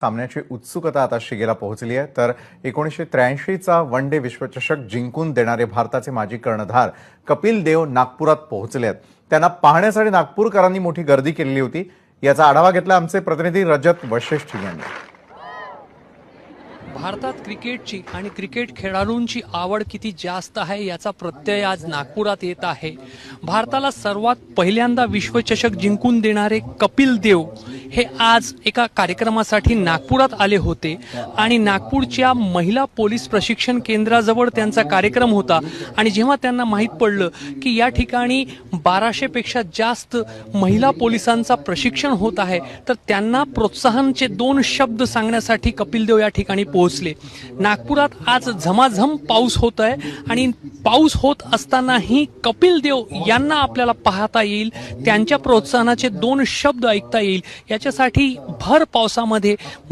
सामन्याची उत्सुकता आता शिगेला पोहोचली आहे। तर 1983चा वन डे विश्वचषक जिंकून देणारे भारताचे माजी कर्णधार कपिल देव नागपुरात पोहोचले आहेत। त्यांना पाहण्यासाठी नागपूरकरांनी मोठी गर्दी केलेली होती। याचा आढावा घेतला आमचे प्रतिनिधी रजत वशिष्ठ यांनी। भारतात क्रिकेटची आणि क्रिकेट खेळाडूंची आवड किती जास्त आहे याचा प्रत्यय आज नागपुरात येत आहे। भारताला सर्वात पहिल्यांदा विश्वचषक जिंकून देणारे कपिल देव हे आज एका कार्यक्रमासाठी नागपुरात आले होते आणि नागपूरच्या महिला पोलीस प्रशिक्षण केंद्राजवळ त्यांचा कार्यक्रम होता। आणि जेव्हा त्यांना माहीत पडलं की या ठिकाणी 1200 पेक्षा जास्त महिला पोलिसांचा प्रशिक्षण होत आहे, तर त्यांना प्रोत्साहनाचे 2 शब्द सांगण्यासाठी कपिल देव या ठिकाणी पोहोचले। नागपुरात आज झमाझम पाऊस होत आहे आणि पाऊस होत असतानाही कपिल देव यांना आपल्याला पाहता येईल, त्यांच्या प्रोत्साहनाचे 2 शब्द ऐकता येईल। याच्यासाठी भर पावसामध्ये